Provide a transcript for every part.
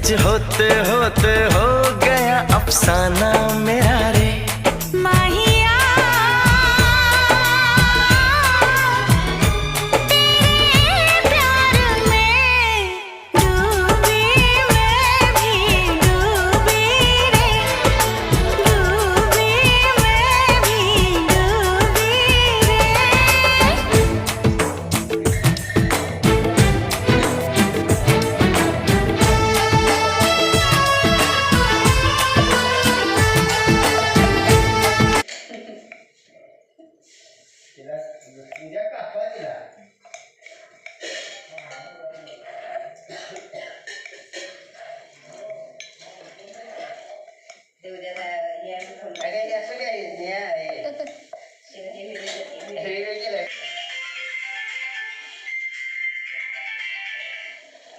कुछ होते होते हो गया अफसाना मेरा रे माहिया तेरे प्यार में डूबी मैं भी डूबी रे डूबी मैं भी डूबी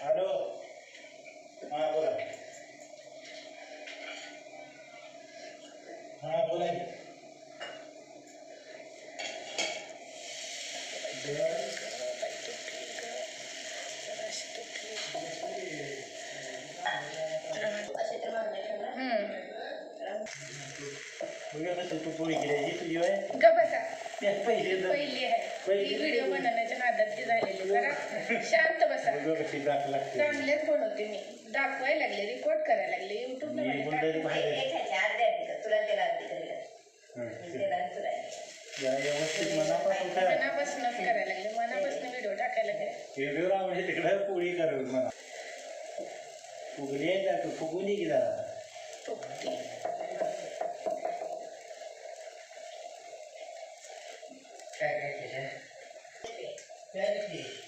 हॅलो हां बोला हां बोला की बघा कसं तू पोळी केली तुझी होय ग बसा पहिली पहिली आहे ही व्हिडिओ बनवण्याच्या नादात ती झालेली जरा शांत बसा कशी दाख लागते चांगलेच बनवते मी दाखवायला लागले रिकॉर्ड करायला लागले युट्यूब मी गुंडाची बाहेर जरा व्यवस्थित मनापासून करा मनापासूनच करायला लागले मनापासून व्हिडिओ टाकायला लागले व्हिडिओ म्हणजे तिकडे पोळी करत म्हणा फुगली आहे का तू फुगुली की जरा फुगते काय काय केलं